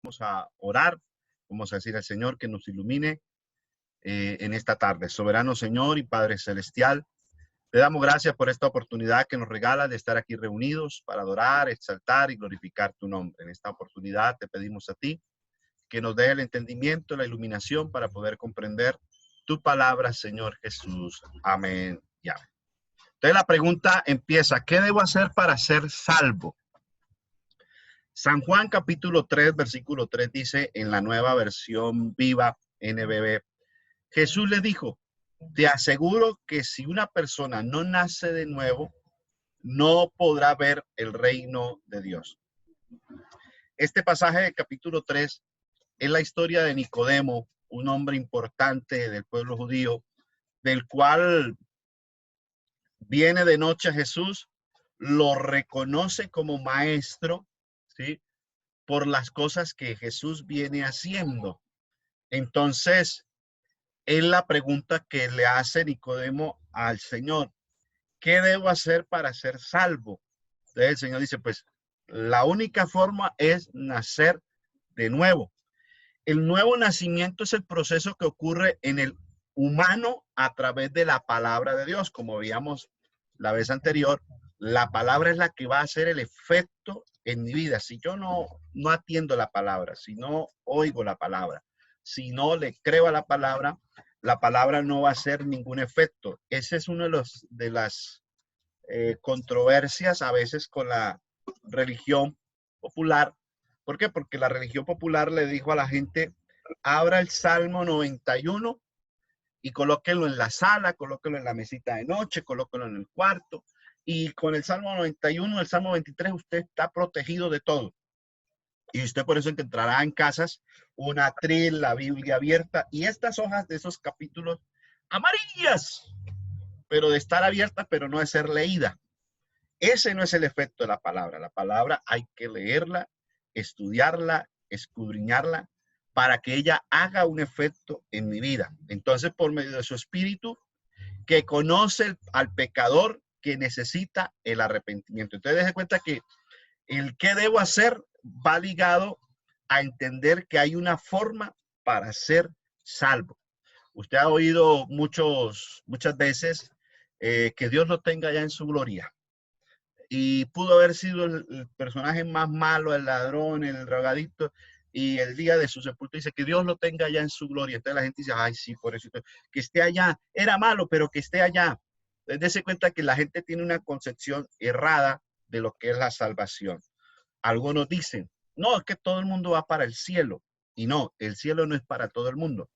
Vamos a orar, vamos a decir al Señor que nos ilumine en esta tarde. Soberano Señor y Padre Celestial, te damos gracias por esta oportunidad que nos regala de estar aquí reunidos para adorar, exaltar y glorificar tu nombre. En esta oportunidad te pedimos a ti que nos dé el entendimiento, la iluminación para poder comprender tu palabra, Señor Jesús. Amén y amén. Entonces la pregunta empieza, ¿qué debo hacer para ser salvo? San Juan capítulo 3, versículo 3 dice en la nueva versión viva NBB, Jesús le dijo, te aseguro que si una persona no nace de nuevo, no podrá ver el reino de Dios. Este pasaje del capítulo 3 es la historia de Nicodemo, un hombre importante del pueblo judío, del cual viene de noche a Jesús, lo reconoce como maestro, ¿sí? Por las cosas que Jesús viene haciendo. Entonces, es la pregunta que le hace Nicodemo al Señor. ¿Qué debo hacer para ser salvo? Entonces el Señor dice, pues la única forma es nacer de nuevo. El nuevo nacimiento es el proceso que ocurre en el humano a través de la palabra de Dios. Como veíamos la vez anterior, la palabra es la que va a hacer el efecto en mi vida. Si yo no atiendo la palabra, si no oigo la palabra, si no le creo a la palabra no va a hacer ningún efecto. Ese es uno de las controversias a veces con la religión popular. ¿Por qué? Porque la religión popular le dijo a la gente, abra el Salmo 91 y colóquenlo en la sala, colóquenlo en la mesita de noche, colóquenlo en el cuarto. Y con el Salmo 91, el Salmo 23, usted está protegido de todo. Y usted por eso encontrará en casas un atril, la Biblia abierta y estas hojas de esos capítulos amarillas, pero de estar abiertas, pero no de ser leída. Ese no es el efecto de la palabra. La palabra hay que leerla, estudiarla, escudriñarla, para que ella haga un efecto en mi vida. Entonces, por medio de su espíritu, que conoce al pecador que necesita el arrepentimiento. Entonces, dése cuenta que el qué debo hacer va ligado a entender que hay una forma para ser salvo. Usted ha oído muchas veces que Dios lo tenga ya en su gloria. Y pudo haber sido el personaje más malo, el ladrón, el drogadicto, y el día de su sepultura dice que Dios lo tenga allá en su gloria. Entonces la gente dice, ay, sí, por eso, que esté allá. Era malo, pero que esté allá. Entonces, dése cuenta que la gente tiene una concepción errada de lo que es la salvación. Algunos dicen, no, es que todo el mundo va para el cielo. Y no, el cielo no es para todo el mundo.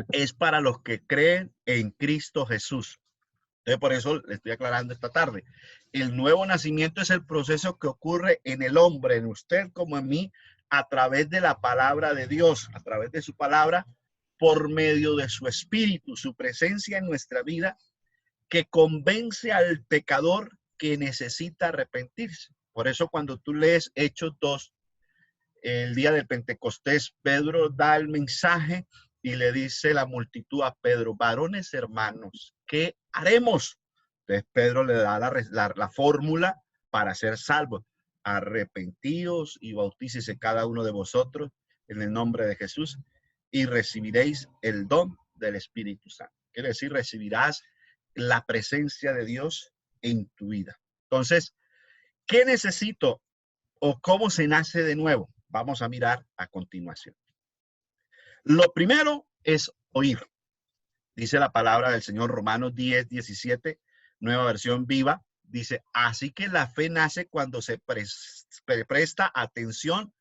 Es para los que creen en Cristo Jesús. Entonces, por eso le estoy aclarando esta tarde. El nuevo nacimiento es el proceso que ocurre en el hombre, en usted como en mí, a través de la palabra de Dios, a través de su palabra, por medio de su espíritu, su presencia en nuestra vida, que convence al pecador que necesita arrepentirse. Por eso cuando tú lees Hechos 2, el día del Pentecostés, Pedro da el mensaje y le dice la multitud a Pedro, varones hermanos, ¿qué haremos? Entonces Pedro le da la fórmula para ser salvo. Arrepentíos y bautícese cada uno de vosotros en el nombre de Jesús y recibiréis el don del Espíritu Santo. Quiere decir, recibirás la presencia de Dios en tu vida. Entonces, ¿qué necesito o cómo se nace de nuevo? Vamos a mirar a continuación. Lo primero es oír. Dice la palabra del Señor, Romanos 10, 17, nueva versión viva. Dice, así que la fe nace cuando se presta atención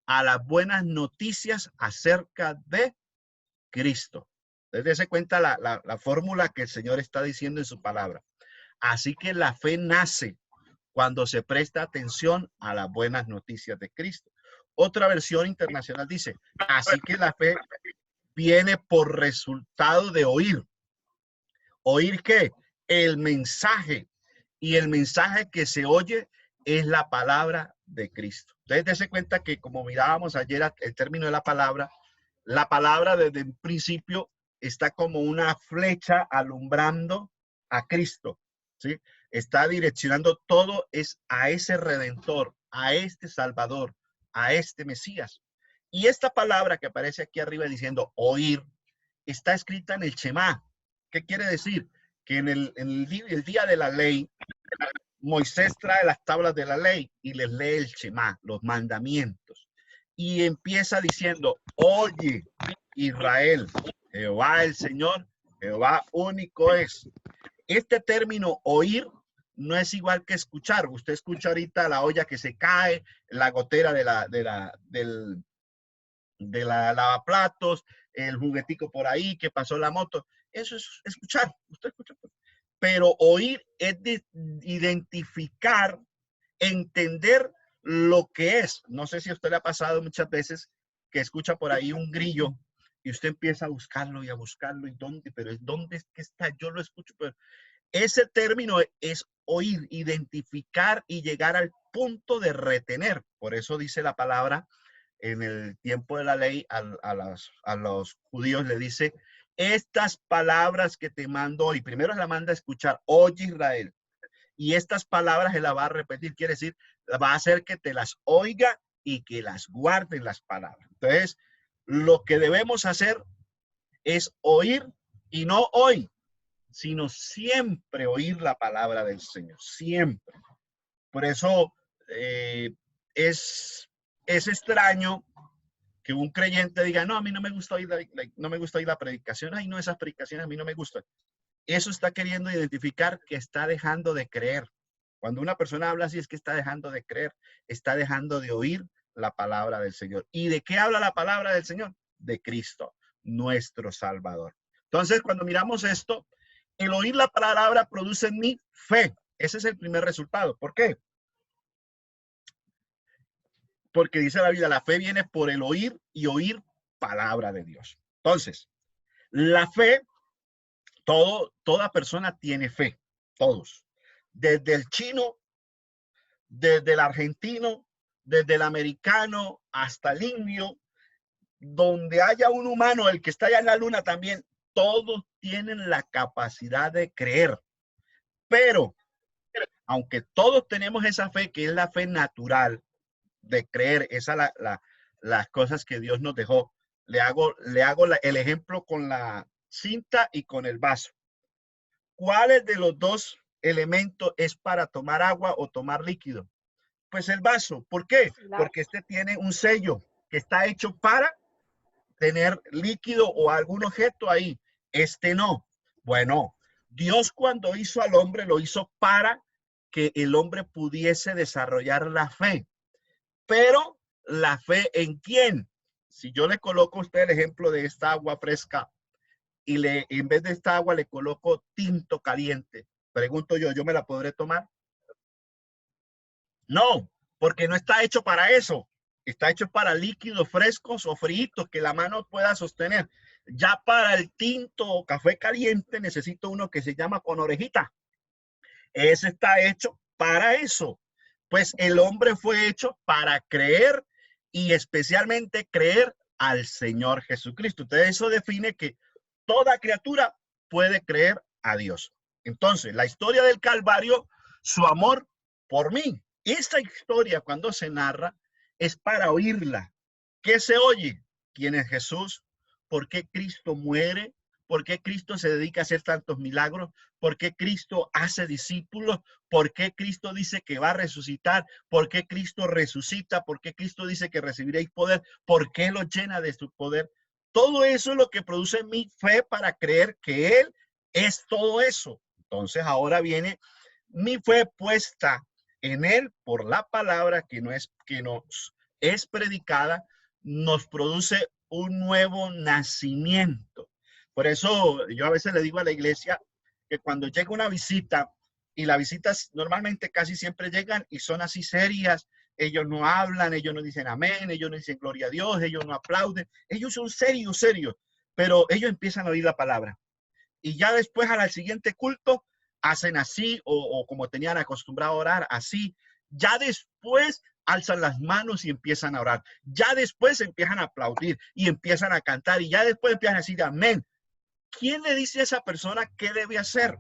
a las buenas noticias acerca de Cristo. Entonces, dése cuenta la fórmula que el Señor está diciendo en su palabra. Así que la fe nace cuando se presta atención a las buenas noticias de Cristo. Otra versión internacional dice, así que la fe viene por resultado de oír. ¿Oír qué? El mensaje. Y el mensaje que se oye es la palabra de Cristo. Entonces, dése cuenta que como mirábamos ayer el término de la palabra desde el principio está como una flecha alumbrando a Cristo, ¿sí? Está direccionando todo es a ese Redentor, a este Salvador, a este Mesías. Y esta palabra que aparece aquí arriba diciendo oír, está escrita en el Shema. ¿Qué quiere decir? Que en el día de la ley, Moisés trae las tablas de la ley y les lee el Shema, los mandamientos. Y empieza diciendo, oye, Israel, Jehová el Señor, Jehová único es. Este término oír no es igual que escuchar. Usted escucha ahorita la olla que se cae, la gotera de la lavaplatos, el juguetico por ahí que pasó la moto. Eso es escuchar. Usted escucha. Pero oír es de identificar, entender lo que es. No sé si a usted le ha pasado muchas veces que escucha por ahí un grillo y usted empieza a buscarlo y a buscarlo. ¿Y dónde? Pero es dónde es que está. Yo lo escucho, pero ese término es oír, identificar y llegar al punto de retener. Por eso dice la palabra en el tiempo de la ley a los judíos le dice, estas palabras que te mando hoy, primero la manda a escuchar, oye Israel, y estas palabras se las va a repetir, quiere decir, va a hacer que te las oiga y que las guarden las palabras. Entonces, lo que debemos hacer es oír y no hoy, sino siempre oír la palabra del Señor, siempre. Por eso es extraño que un creyente diga, no, a mí no me gusta oír no me gusta oír la predicación, ay, no, esas predicaciones a mí no me gustan. Eso está queriendo identificar que está dejando de creer. Cuando una persona habla así es que está dejando de creer, está dejando de oír la palabra del Señor. ¿Y de qué habla la palabra del Señor? De Cristo, nuestro Salvador. Entonces, cuando miramos esto, el oír la palabra produce en mí fe. Ese es el primer resultado. ¿Por qué? Porque dice la Biblia, la fe viene por el oír y oír palabra de Dios. Entonces, la fe, toda persona tiene fe, todos. Desde el chino, desde el argentino, desde el americano hasta el indio, donde haya un humano, el que está allá en la luna también, todos tienen la capacidad de creer. Pero, aunque todos tenemos esa fe, que es la fe natural, de creer, las cosas que Dios nos dejó. Le hago el ejemplo con la cinta y con el vaso. ¿Cuáles de los dos elementos es para tomar agua o tomar líquido? Pues el vaso. ¿Por qué? Porque este tiene un sello que está hecho para tener líquido o algún objeto ahí. Este no. Bueno, Dios cuando hizo al hombre lo hizo para que el hombre pudiese desarrollar la fe. Pero la fe en quién. Si yo le coloco a usted el ejemplo de esta agua fresca y en vez de esta agua le coloco tinto caliente, pregunto yo me la podré tomar? No, porque no está hecho para eso. Está hecho para líquidos frescos o fríos que la mano pueda sostener. Ya para el tinto o café caliente necesito uno que se llama con orejita. Ese está hecho para eso. Pues el hombre fue hecho para creer y especialmente creer al Señor Jesucristo. Entonces eso define que toda criatura puede creer a Dios. Entonces, la historia del Calvario, su amor por mí. Esta historia cuando se narra es para oírla. ¿Qué se oye? ¿Quién es Jesús? ¿Por qué Cristo muere? ¿Por qué Cristo se dedica a hacer tantos milagros? ¿Por qué Cristo hace discípulos? ¿Por qué Cristo dice que va a resucitar? ¿Por qué Cristo resucita? ¿Por qué Cristo dice que recibiréis poder? ¿Por qué lo llena de su poder? Todo eso es lo que produce mi fe para creer que Él es todo eso. Entonces ahora viene mi fe puesta en Él por la palabra que nos es predicada, nos produce un nuevo nacimiento. Por eso yo a veces le digo a la iglesia que cuando llega una visita, y las visitas normalmente casi siempre llegan y son así serias, ellos no hablan, ellos no dicen amén, ellos no dicen gloria a Dios, ellos no aplauden, ellos son serios, pero ellos empiezan a oír la palabra. Y ya después al siguiente culto hacen así o como tenían acostumbrado a orar, así. Ya después alzan las manos y empiezan a orar. Ya después empiezan a aplaudir y empiezan a cantar y ya después empiezan a decir amén. ¿Quién le dice a esa persona qué debe hacer?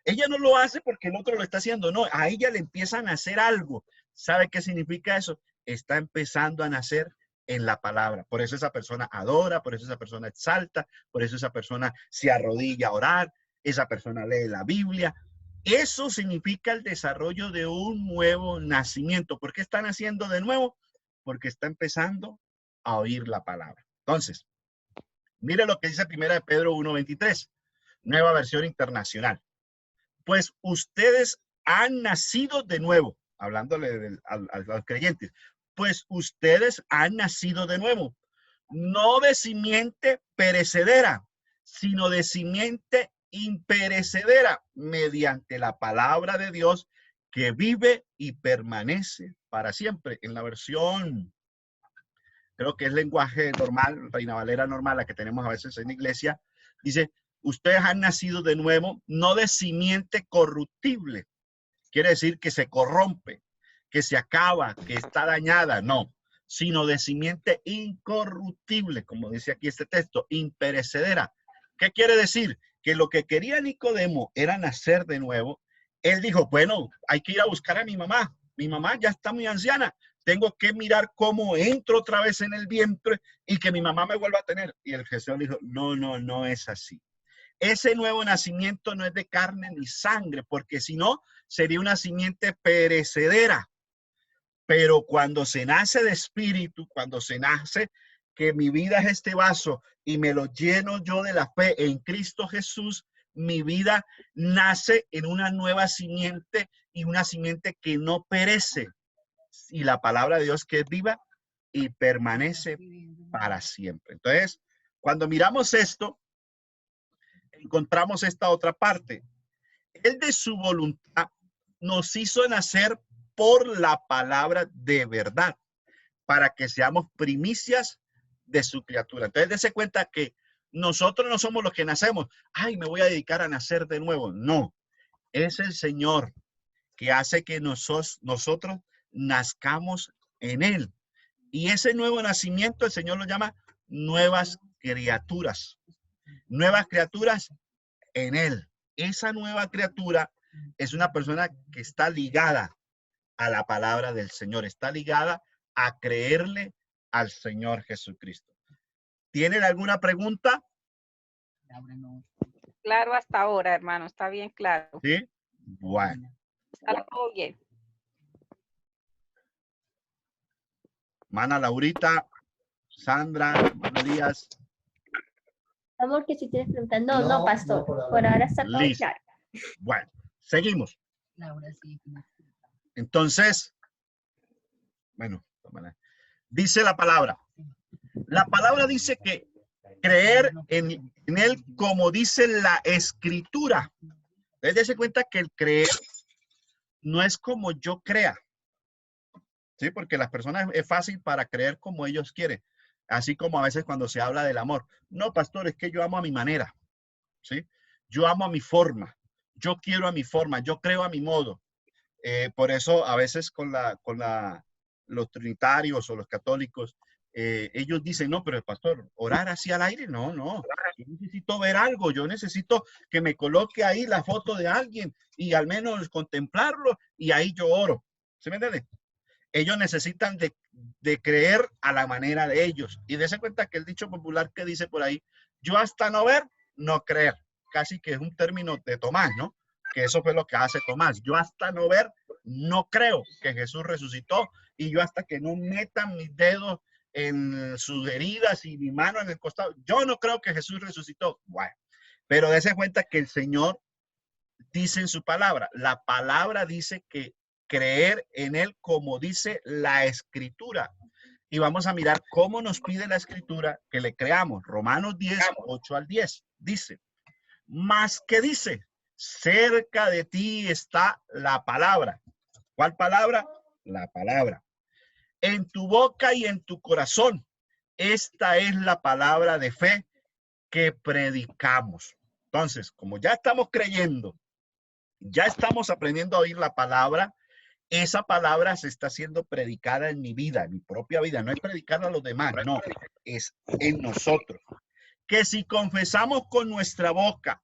Ella no lo hace porque el otro lo está haciendo, no, a ella le empiezan a hacer algo. ¿Sabe qué significa eso? está empezando a nacer en la palabra. Por eso esa persona adora, por eso esa persona exalta, por eso esa persona se arrodilla a orar, esa persona lee la Biblia. Eso significa el desarrollo de un nuevo nacimiento. ¿Por qué está naciendo de nuevo? Porque está empezando a oír la palabra. Entonces, mire lo que dice 1 de Pedro 1:23, nueva versión internacional. Pues ustedes han nacido de nuevo, hablándole a los creyentes, pues ustedes han nacido de nuevo, no de simiente perecedera, sino de simiente imperecedera, mediante la palabra de Dios que vive y permanece para siempre. En la versión, creo que es lenguaje normal, Reina Valera normal, la que tenemos a veces en la iglesia, dice, ustedes han nacido de nuevo, no de simiente corruptible. Quiere decir que se corrompe, que se acaba, que está dañada, no, sino de simiente incorruptible, como dice aquí este texto, imperecedera. ¿Qué quiere decir? Que lo que quería Nicodemo era nacer de nuevo. Él dijo, bueno, hay que ir a buscar a mi mamá. Mi mamá ya está muy anciana. Tengo que mirar cómo entro otra vez en el vientre y que mi mamá me vuelva a tener. Y el Jesús dijo, no, no, no es así. Ese nuevo nacimiento no es de carne ni sangre, porque si no, sería una simiente perecedera. Pero cuando se nace de espíritu, cuando se nace que mi vida es este vaso y me lo lleno yo de la fe en Cristo Jesús, mi vida nace en una nueva simiente y una simiente que no perece. Y la palabra de Dios que es viva y permanece para siempre. Entonces, cuando miramos esto, encontramos esta otra parte. Él de su voluntad nos hizo nacer por la palabra de verdad, para que seamos primicias de su criatura. Entonces, dése cuenta que nosotros no somos los que nacemos. Ay, me voy a dedicar a nacer de nuevo. No, es el Señor que hace que nosotros nazcamos en Él. Y ese nuevo nacimiento, el Señor lo llama nuevas criaturas. Nuevas criaturas en Él. Esa nueva criatura es una persona que está ligada a la palabra del Señor, está ligada a creerle al Señor Jesucristo. ¿Tienen alguna pregunta? Claro hasta ahora, hermano, está bien claro. Sí. Bueno. Está todo bien. Mana Laurita, Sandra, Díaz. Amor, que si tienes preguntas. No, no, pastor. Por ahora está todo Listo. claro. Bueno, seguimos. Entonces, bueno, dice la palabra. La palabra dice que creer en Él como dice la Escritura. Dése cuenta que el creer no es como yo crea. Sí, porque las personas es fácil para creer como ellos quieren. Así como a veces cuando se habla del amor. No, pastor, es que yo amo a mi manera. ¿Sí? Yo amo a mi forma. Yo quiero a mi forma. Yo creo a mi modo. Por eso a veces los trinitarios o los católicos, ellos dicen, no, pero el pastor, orar así al aire, no, no. Yo necesito ver algo. Yo necesito que me coloque ahí la foto de alguien y al menos contemplarlo y ahí yo oro. ¿Se me entiende? Ellos necesitan de creer a la manera de ellos. Y dése cuenta que el dicho popular que dice por ahí, yo hasta no ver, no creer. Casi que es un término de Tomás, ¿no? Que eso fue lo que hace Tomás. Yo hasta no ver, no creo que Jesús resucitó. Y yo hasta que no meta mis dedos en sus heridas y mi mano en el costado, yo no creo que Jesús resucitó. Bueno, pero dése cuenta que el Señor dice en su palabra, la palabra dice que creer en Él como dice la Escritura. Y vamos a mirar cómo nos pide la Escritura que le creamos. Romanos 10, 8 al 10. Dice, más que dice, cerca de ti está la palabra. ¿Cuál palabra? La palabra. En tu boca y en tu corazón. Esta es la palabra de fe que predicamos. Entonces, como ya estamos creyendo, ya estamos aprendiendo a oír la palabra, esa palabra se está siendo predicada en mi vida, en mi propia vida. No es predicada a los demás, no, es en nosotros. Que si confesamos con nuestra boca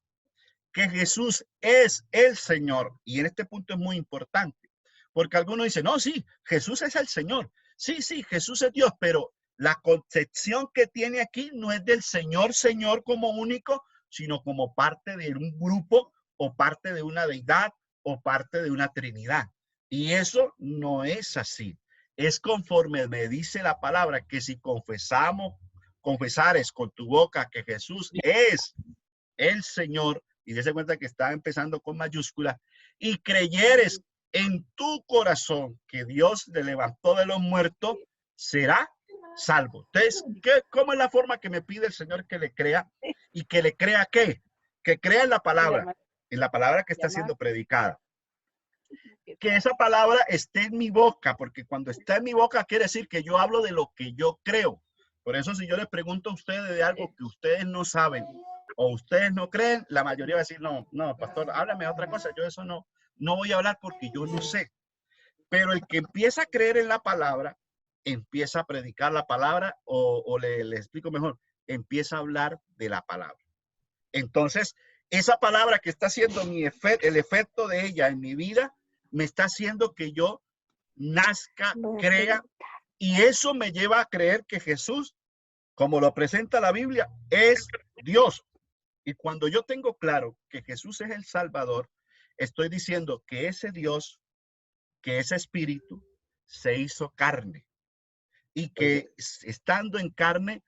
que Jesús es el Señor, y en este punto es muy importante, porque algunos dicen, no, sí, Jesús es el Señor, Sí, sí, Jesús es Dios, pero la concepción que tiene aquí no es del Señor, Señor como único, sino como parte de un grupo o parte de una deidad o parte de una trinidad. Y eso no es así. Es conforme me dice la palabra que si confesares con tu boca que Jesús es el Señor, y dése cuenta que está empezando con mayúscula, y creyeres en tu corazón que Dios le levantó de los muertos, será salvo. Entonces, ¿cómo es la forma que me pide el Señor que le crea? ¿Y que le crea qué? Que crea en la palabra que está siendo predicada. Que esa palabra esté en mi boca, porque cuando está en mi boca quiere decir que yo hablo de lo que yo creo. Por eso si yo les pregunto a ustedes de algo que ustedes no saben o ustedes no creen, la mayoría va a decir, no, no, pastor, háblame de otra cosa, yo eso no voy a hablar porque yo no sé. Pero el que empieza a creer en la palabra, empieza a predicar la palabra o le explico mejor, empieza a hablar de la palabra. Entonces, esa palabra que está haciendo el efecto de ella en mi vida, me está haciendo que yo nazca, crea, y eso me lleva a creer que Jesús, como lo presenta la Biblia, es Dios. Y cuando yo tengo claro que Jesús es el Salvador, estoy diciendo que ese Dios, que ese Espíritu, se hizo carne y que estando en carne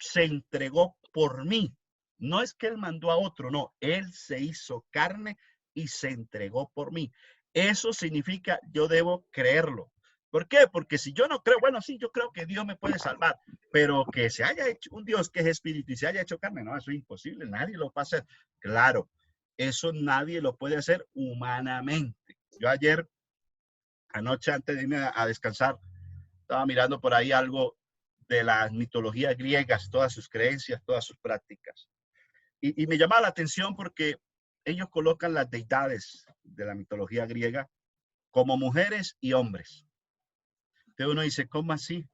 se entregó por mí. No es que él mandó a otro, no, él se hizo carne y se entregó por mí. Eso significa yo debo creerlo. ¿Por qué? Porque si yo no creo, bueno, sí, yo creo que Dios me puede salvar, pero que se haya hecho un Dios que es espíritu y se haya hecho carne, no, eso es imposible, nadie lo va a hacer. Claro, eso nadie lo puede hacer humanamente. Yo ayer, anoche antes de irme a descansar, estaba mirando por ahí algo de las mitologías griegas, todas sus creencias, todas sus prácticas. Y me llama la atención porque ellos colocan las deidades de la mitología griega como mujeres y hombres. Entonces uno dice, ¿cómo así?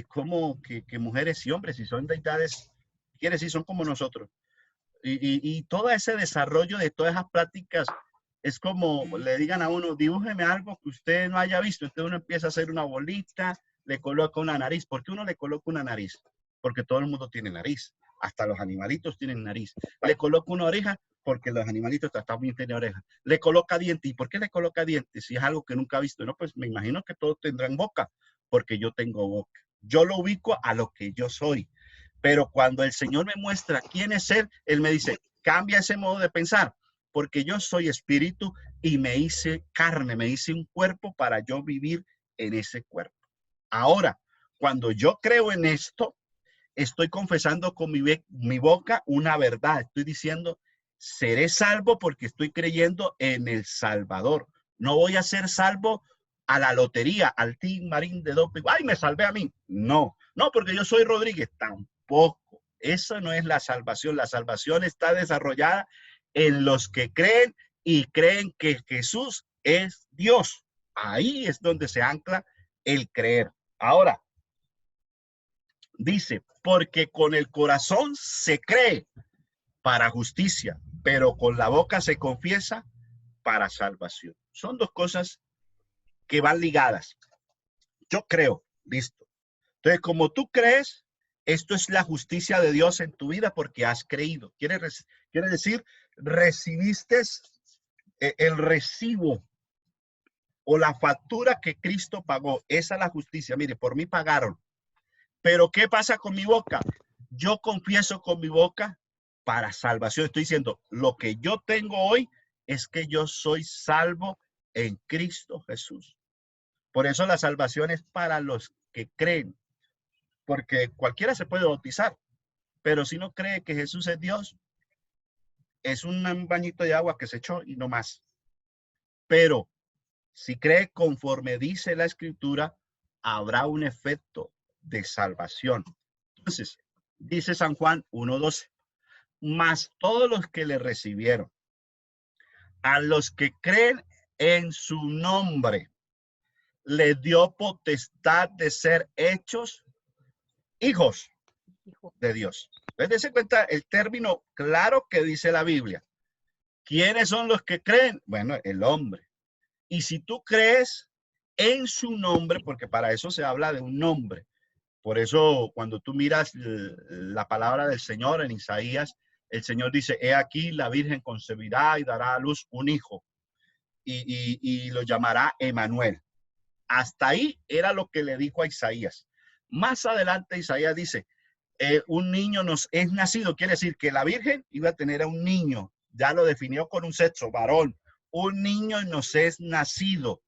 ¿Cómo que mujeres y hombres? Si son deidades, quiere decir, son como nosotros. Y todo ese desarrollo de todas esas prácticas es como le digan a uno, dibújeme algo que usted no haya visto. Entonces uno empieza a hacer una bolita, le coloca una nariz. ¿Por qué uno le coloca una nariz? Porque todo el mundo tiene nariz. Hasta los animalitos tienen nariz. Le coloca una oreja porque los animalitos también tienen oreja. Le coloca dientes. ¿Y por qué le coloca dientes? Si es algo que nunca ha visto. No, pues me imagino que todos tendrán boca, porque yo tengo boca. Yo lo ubico a lo que yo soy. Pero cuando el Señor me muestra quién es Él me dice, cambia ese modo de pensar, porque yo soy espíritu y me hice carne, me hice un cuerpo para yo vivir en ese cuerpo. Ahora, cuando yo creo en esto, estoy confesando con mi boca una verdad. Estoy diciendo, seré salvo porque estoy creyendo en el Salvador. No voy a ser salvo a la lotería, al Team Marín de Doping. ¡Ay, me salvé a mí! No, no, porque yo soy Rodríguez. Tampoco. Eso no es la salvación. La salvación está desarrollada en los que creen y creen que Jesús es Dios. Ahí es donde se ancla el creer. Ahora, dice, porque con el corazón se cree para justicia, pero con la boca se confiesa para salvación. Son dos cosas que van ligadas. Yo creo, listo. Entonces, como tú crees, esto es la justicia de Dios en tu vida porque has creído. Quiere decir, recibiste el recibo o la factura que Cristo pagó. Esa es la justicia. Mire, por mí pagaron. Pero ¿qué pasa con mi boca? Yo confieso con mi boca para salvación. Estoy diciendo, lo que yo tengo hoy es que yo soy salvo en Cristo Jesús. Por eso la salvación es para los que creen, porque cualquiera se puede bautizar, pero si no cree que Jesús es Dios, es un bañito de agua que se echó y no más. Pero si cree conforme dice la Escritura, habrá un efecto de salvación. Entonces, dice San Juan 1:12, mas todos los que le recibieron, a los que creen en su nombre, le dio potestad de ser hechos hijos de Dios. Entonces, dense cuenta el término claro que dice la Biblia. ¿Quiénes son los que creen? Bueno, el hombre. Y si tú crees, en su nombre, porque para eso se habla de un nombre. Por eso cuando tú miras la palabra del Señor en Isaías, el Señor dice, he aquí la Virgen concebirá y dará a luz un hijo y lo llamará Emanuel. Hasta ahí era lo que le dijo a Isaías. Más adelante Isaías dice, un niño nos es nacido, quiere decir que la Virgen iba a tener a un niño, ya lo definió con un sexo, varón. Un niño nos es nacido,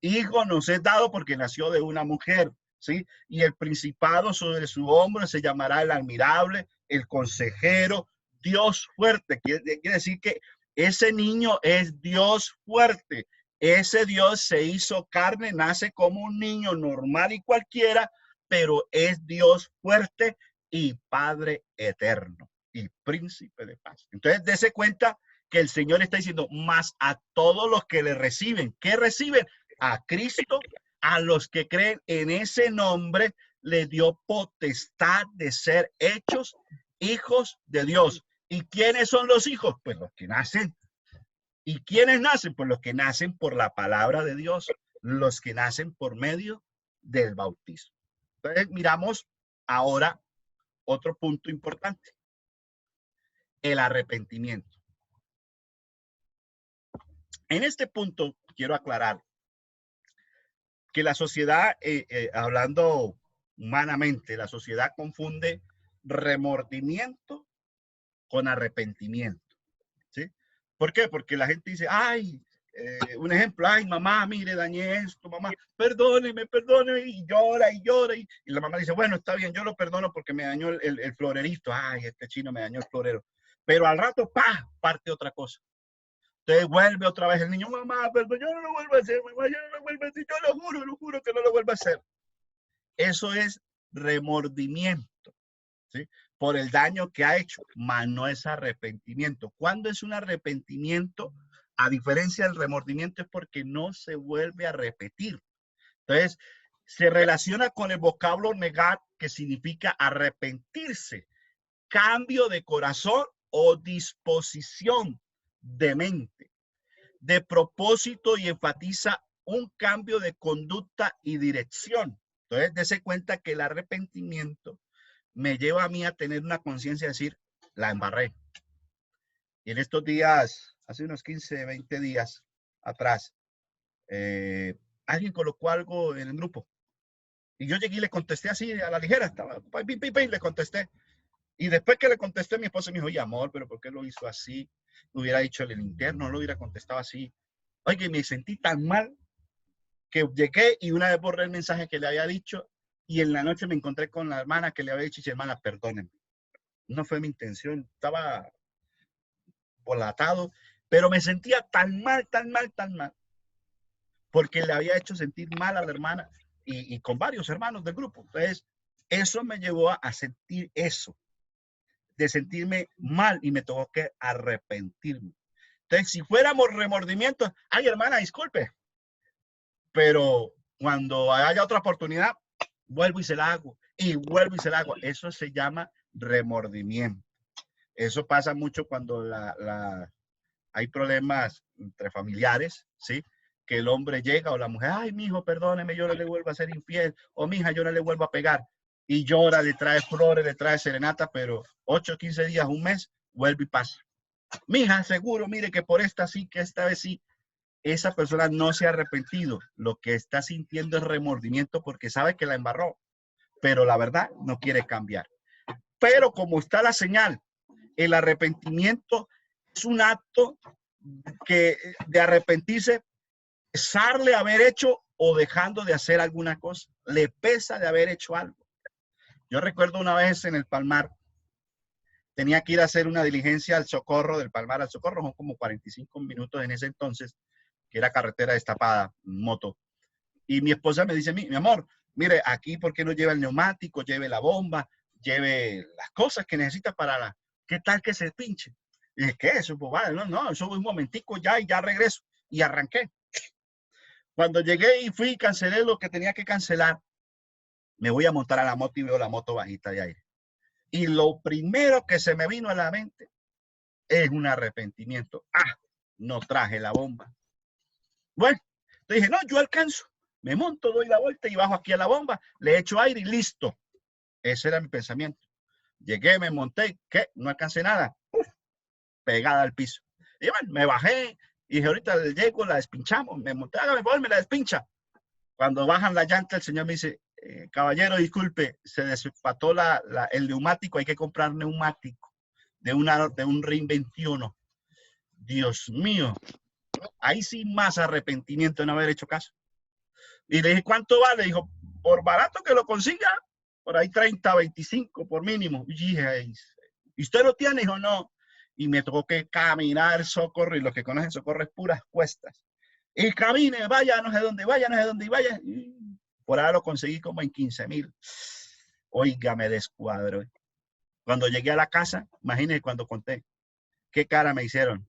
hijo nos es dado porque nació de una mujer, ¿sí? Y el principado sobre su hombro se llamará el admirable, el consejero, Dios fuerte. Quiere decir que ese niño es Dios fuerte. Ese Dios se hizo carne, nace como un niño normal y cualquiera, pero es Dios fuerte y Padre eterno y príncipe de paz. Entonces, dése cuenta que el Señor está diciendo, más a todos los que le reciben. ¿Qué reciben? A Cristo, a los que creen en ese nombre, le dio potestad de ser hechos hijos de Dios. ¿Y quiénes son los hijos? Pues los que nacen. ¿Y quiénes nacen? Pues los que nacen por la palabra de Dios, los que nacen por medio del bautismo. Entonces, miramos ahora otro punto importante, el arrepentimiento. En este punto quiero aclarar que la sociedad, hablando humanamente, la sociedad confunde remordimiento con arrepentimiento, ¿sí? ¿Por qué? Porque la gente dice, ay, un ejemplo, ay, mamá, mire, dañé esto, mamá, perdóneme, y llora, y la mamá dice, bueno, está bien, yo lo perdono porque me dañó el florerito, ay, este chino me dañó el florero, pero al rato, ¡pah!, parte otra cosa. Entonces vuelve otra vez el niño, mamá, perdón, yo no lo vuelvo a hacer, mamá, yo no lo vuelvo a hacer, yo lo juro que no lo vuelvo a hacer. Eso es remordimiento, ¿sí? Por el daño que ha hecho, mas no es arrepentimiento. ¿Cuándo es un arrepentimiento? A diferencia del remordimiento es porque no se vuelve a repetir. Entonces, se relaciona con el vocablo negar, que significa arrepentirse, cambio de corazón o disposición de mente, de propósito, y enfatiza un cambio de conducta y dirección. Entonces, dése cuenta que el arrepentimiento me lleva a mí a tener una conciencia de decir, la embarré. Y en estos días, hace unos 15, 20 días atrás, alguien colocó algo en el grupo. Y yo llegué y le contesté así a la ligera, estaba, le contesté. Y después que le contesté, mi esposa me dijo, oye, amor, pero ¿por qué lo hizo así? Lo hubiera dicho en el interno, no lo hubiera contestado así. Oye, me sentí tan mal que llegué y una vez borré el mensaje que le había dicho y en la noche me encontré con la hermana que le había dicho, hermana, perdónenme. No fue mi intención, estaba volatado, pero me sentía tan mal, porque le había hecho sentir mal a la hermana y con varios hermanos del grupo. Entonces, eso me llevó a sentir eso, de sentirme mal, y me tuvo que arrepentirme. Entonces, si fuéramos remordimientos, ay, hermana, disculpe, pero cuando haya otra oportunidad, vuelvo y se la hago, y vuelvo y se la hago. Eso se llama remordimiento. Eso pasa mucho cuando hay problemas entre familiares, ¿sí? Que el hombre llega o la mujer, ay, mijo, perdóneme, yo no le vuelvo a ser infiel, o mija, yo no le vuelvo a pegar. Y llora, le trae flores, le trae serenata, pero 8, 15 días, un mes, vuelve y pasa. Mija, seguro, mire que por esta sí, que esta vez sí. Esa persona no se ha arrepentido. Lo que está sintiendo es remordimiento porque sabe que la embarró, pero la verdad no quiere cambiar. Pero como está la señal, el arrepentimiento es un acto de arrepentirse, pesarle haber hecho o dejando de hacer alguna cosa. Le pesa de haber hecho algo. Yo recuerdo una vez en el Palmar, tenía que ir a hacer una diligencia al Socorro, del Palmar al Socorro, son como 45 minutos en ese entonces, que era carretera destapada, moto. Y mi esposa me dice, mi amor, mire, aquí, ¿por qué no lleva el neumático, lleve la bomba, lleve las cosas que necesita para la... ¿Qué tal que se pinche? Y dije, ¿qué es eso? Pues vale, no, eso un momentico ya y ya regreso. Y arranqué. Cuando llegué y fui y cancelé lo que tenía que cancelar, me voy a montar a la moto y veo la moto bajita de aire. Y lo primero que se me vino a la mente es un arrepentimiento. Ah, no traje la bomba. Bueno, dije, no, yo alcanzo. me monto, doy la vuelta y bajo aquí a la bomba, le echo aire y listo. Ese era mi pensamiento. Llegué, me monté, ¿qué? No alcancé nada. Uf, pegada al piso. Y bueno, me bajé y dije, ahorita llego, la despinchamos. Me monté, hágame favor, me la despincha. Cuando bajan la llanta, el señor me dice, caballero, disculpe, se despató el neumático, hay que comprar neumático de un RIN 21. Dios mío, ahí sí más arrepentimiento de no haber hecho caso. Y le dije, ¿cuánto vale? Dijo, por barato que lo consiga, por ahí 30, 25 por mínimo. Y dije, ¿y usted lo tiene? Dijo, no. Y me tocó que caminar Socorro, y los que conocen Socorro es puras cuestas. Y camine, vaya, no sé dónde, vaya, no sé dónde, y vaya. Y por ahora lo conseguí como en 15,000. Oiga, me descuadro. Cuando llegué a la casa, imagínense cuando conté, qué cara me hicieron.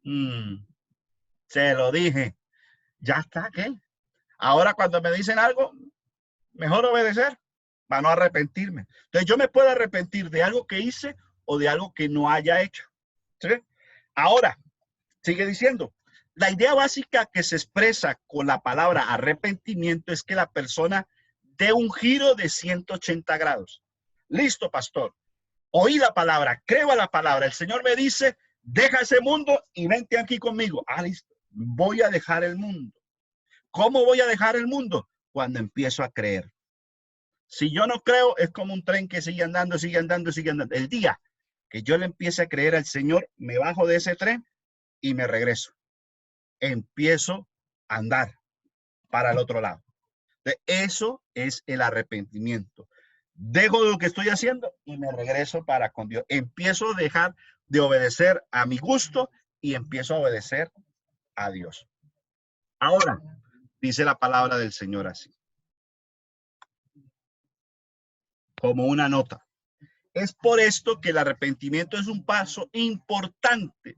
Se lo dije. Ya está, ¿qué? Ahora cuando me dicen algo, mejor obedecer para no arrepentirme. Entonces yo me puedo arrepentir de algo que hice o de algo que no haya hecho. ¿Sí? Ahora, sigue diciendo, la idea básica que se expresa con la palabra arrepentimiento es que la persona dé un giro de 180 grados. Listo, pastor. Oí la palabra, creo a la palabra. El Señor me dice, deja ese mundo y vente aquí conmigo. Ah, listo. Voy a dejar el mundo. ¿Cómo voy a dejar el mundo? Cuando empiezo a creer. Si yo no creo, es como un tren que sigue andando, sigue andando, sigue andando. El día que yo le empiece a creer al Señor, me bajo de ese tren y me regreso. Empiezo a andar para el otro lado. Eso es el arrepentimiento. Dejo lo que estoy haciendo y me regreso para con Dios. Empiezo a dejar de obedecer a mi gusto y empiezo a obedecer a Dios. Ahora, dice la palabra del Señor así, como una nota. Es por esto que el arrepentimiento es un paso importante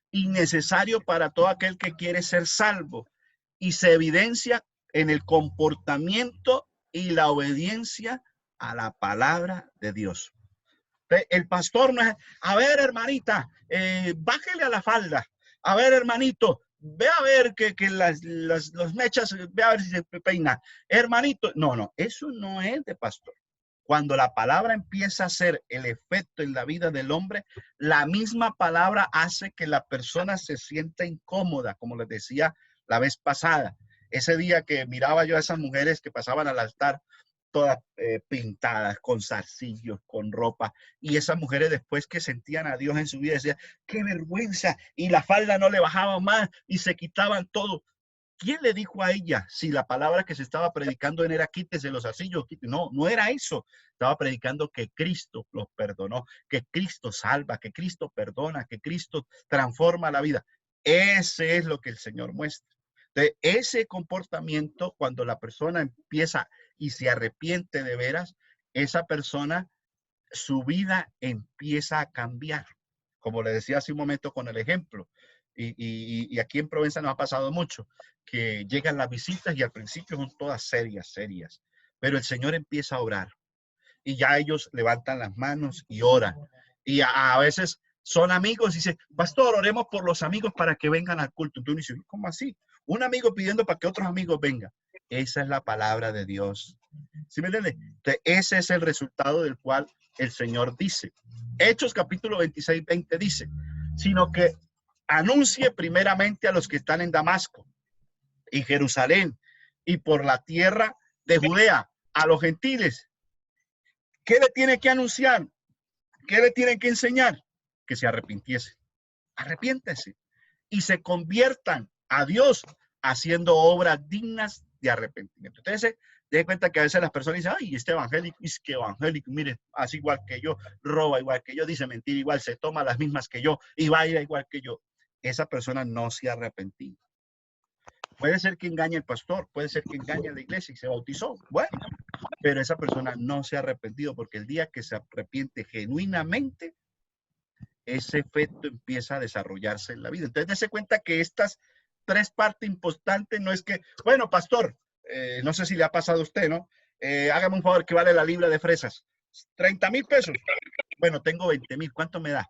y necesario para todo aquel que quiere ser salvo y se evidencia en el comportamiento y la obediencia a la palabra de Dios. El pastor no es, a ver, hermanita, bájele a la falda. A ver, hermanito, ve a ver que los mechas, ve a ver si se peina. Hermanito, no, eso no es de pastor. Cuando la palabra empieza a hacer el efecto en la vida del hombre, la misma palabra hace que la persona se sienta incómoda, como les decía la vez pasada. Ese día que miraba yo a esas mujeres que pasaban al altar, todas pintadas, con zarcillos, con ropa, y esas mujeres después que sentían a Dios en su vida, decían, qué vergüenza, y la falda no le bajaba más, y se quitaban todo. ¿Quién le dijo a ella si la palabra que se estaba predicando era quítese los zarcillos? No, no era eso. Estaba predicando que Cristo los perdonó, que Cristo salva, que Cristo perdona, que Cristo transforma la vida. Ese es lo que el Señor muestra. De ese comportamiento, cuando la persona empieza y se arrepiente de veras, esa persona, su vida empieza a cambiar. Como le decía hace un momento con el ejemplo. Y aquí en Provenza nos ha pasado mucho, que llegan las visitas y al principio son todas serias, pero el Señor empieza a orar y ya ellos levantan las manos y oran. Y a veces son amigos y dicen, pastor, oremos por los amigos para que vengan al culto. Entonces dice, ¿cómo así? Un amigo pidiendo para que otros amigos vengan. Esa es la palabra de Dios. ¿Sí me entiende? Entonces, ese es el resultado del cual el Señor dice. Hechos capítulo 26, 20 dice, sino que anuncie primeramente a los que están en Damasco y Jerusalén y por la tierra de Judea, a los gentiles. ¿Qué le tiene que anunciar? ¿Qué le tienen que enseñar? Que se arrepintiese. Arrepiéntese y se conviertan a Dios haciendo obras dignas de arrepentimiento. Entonces, den cuenta que a veces las personas dicen, ay, este evangélico, es que evangélico, mire, hace igual que yo, roba igual que yo, dice mentira igual, se toma las mismas que yo y baila igual que yo. Esa persona no se ha arrepentido. Puede ser que engañe al pastor, puede ser que engañe a la iglesia y se bautizó. Bueno, pero esa persona no se ha arrepentido porque el día que se arrepiente genuinamente, ese efecto empieza a desarrollarse en la vida. Entonces, dése cuenta que estas tres partes importantes no es que, bueno, pastor, no sé si le ha pasado a usted, ¿no? Hágame un favor, que vale la libra de fresas. 30,000 pesos. Bueno, tengo 20,000. ¿Cuánto me da?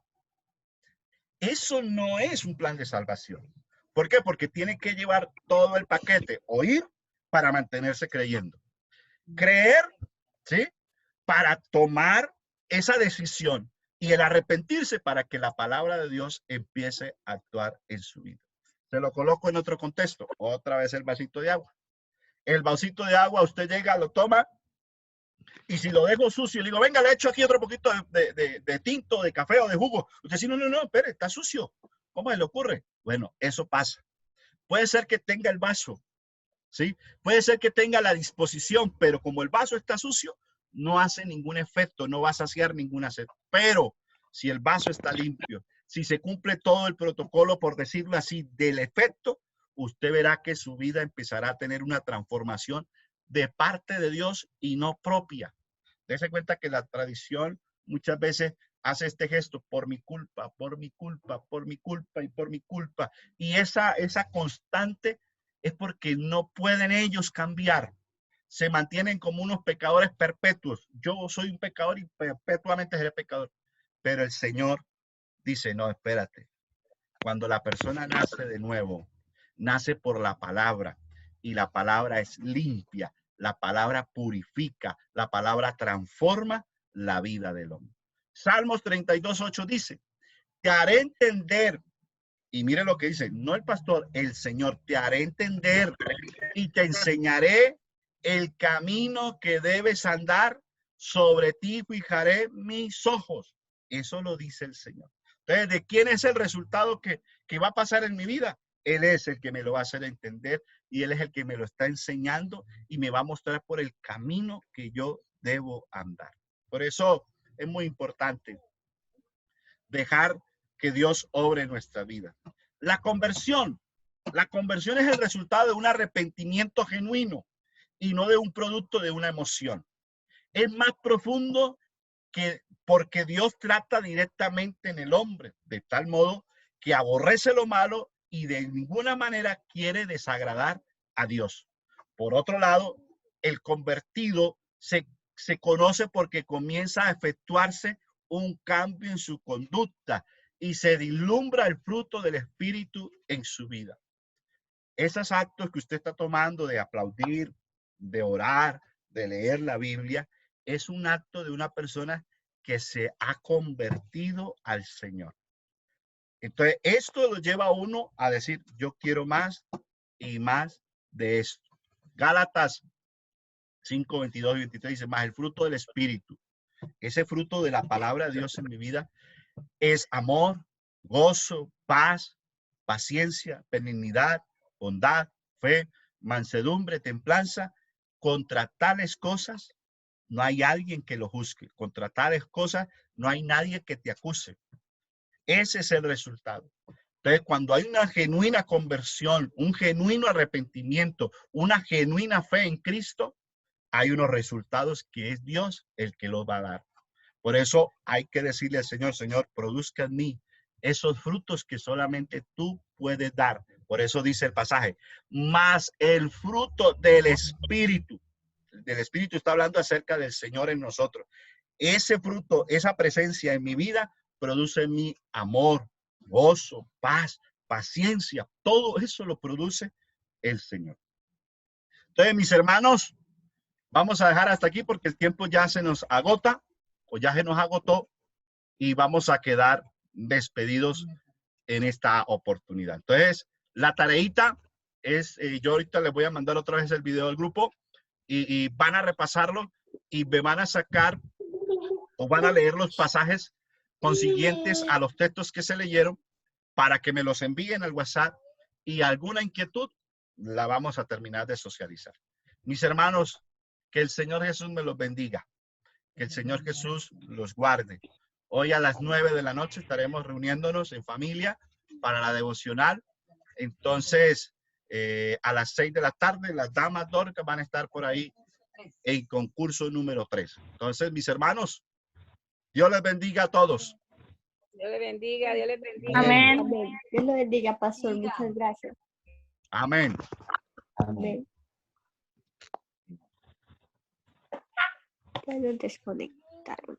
Eso no es un plan de salvación. ¿Por qué? Porque tiene que llevar todo el paquete, oír, para mantenerse creyendo. Creer, ¿sí? Para tomar esa decisión y el arrepentirse para que la palabra de Dios empiece a actuar en su vida. Se lo coloco en otro contexto. Otra vez el vasito de agua. El vasito de agua, usted llega, lo toma y si lo dejo sucio, le digo, venga, le echo aquí otro poquito de tinto, de café o de jugo. Usted dice, no, espere, está sucio. ¿Cómo se le ocurre? Bueno, eso pasa. Puede ser que tenga el vaso, ¿sí? Puede ser que tenga la disposición, pero como el vaso está sucio, no hace ningún efecto, no va a saciar ninguna sed. Pero si el vaso está limpio, si se cumple todo el protocolo, por decirlo así, del efecto, usted verá que su vida empezará a tener una transformación de parte de Dios y no propia. Dese cuenta que la tradición muchas veces hace este gesto, por mi culpa, por mi culpa, por mi culpa y por mi culpa. Y esa constante es porque no pueden ellos cambiar. Se mantienen como unos pecadores perpetuos. Yo soy un pecador y perpetuamente seré pecador. Pero el Señor dice, no, espérate. Cuando la persona nace de nuevo, nace por la palabra y la palabra es limpia, la palabra purifica, la palabra transforma la vida del hombre. Salmos 32:8 dice, te haré entender, y mire lo que dice, no el pastor, el Señor, te haré entender y te enseñaré el camino que debes andar, sobre ti fijaré mis ojos. Eso lo dice el Señor. Entonces, ¿de quién es el resultado que va a pasar en mi vida? Él es el que me lo va a hacer entender y Él es el que me lo está enseñando y me va a mostrar por el camino que yo debo andar. Por eso es muy importante dejar que Dios obre en nuestra vida. La conversión es el resultado de un arrepentimiento genuino y no de un producto de una emoción. Es más profundo que porque Dios trata directamente en el hombre, de tal modo que aborrece lo malo y de ninguna manera quiere desagradar a Dios. Por otro lado, el convertido se conoce porque comienza a efectuarse un cambio en su conducta y se vislumbra el fruto del Espíritu en su vida. Esos actos que usted está tomando de aplaudir, de orar, de leer la Biblia, es un acto de una persona que se ha convertido al Señor. Entonces, esto lo lleva a uno a decir, yo quiero más y más de esto. Gálatas 5, 22 y 23 dice, más el fruto del Espíritu. Ese fruto de la palabra de Dios en mi vida es amor, gozo, paz, paciencia, benignidad, bondad, fe, mansedumbre, templanza. Contra tales cosas no hay alguien que lo juzgue. Contra tales cosas no hay nadie que te acuse. Ese es el resultado. Entonces, cuando hay una genuina conversión, un genuino arrepentimiento, una genuina fe en Cristo, hay unos resultados que es Dios el que los va a dar. Por eso hay que decirle al Señor, Señor, produzca en mí esos frutos que solamente tú puedes dar. Por eso dice el pasaje, más el fruto del Espíritu. Del Espíritu está hablando acerca del Señor en nosotros. Ese fruto, esa presencia en mi vida produce en mí amor, gozo, paz, paciencia. Todo eso lo produce el Señor. Entonces, mis hermanos, vamos a dejar hasta aquí porque el tiempo ya se nos agota o ya se nos agotó y vamos a quedar despedidos en esta oportunidad. Entonces, la tareita es, yo ahorita les voy a mandar otra vez el video al grupo y van a repasarlo y me van a sacar o van a leer los pasajes consiguientes a los textos que se leyeron para que me los envíen al WhatsApp y alguna inquietud la vamos a terminar de socializar. Mis hermanos, que el Señor Jesús me los bendiga, que el Señor Jesús los guarde. Hoy a las 9 de la noche estaremos reuniéndonos en familia para la devocional. Entonces, a las 6 de la tarde, las damas dorcas van a estar por ahí en concurso número 3. Entonces, mis hermanos, Dios les bendiga a todos. Dios les bendiga, Dios les bendiga. Amén. Amén. Dios lo bendiga, pastor. Muchas gracias. Amén. Amén. Ya lo desconectaron.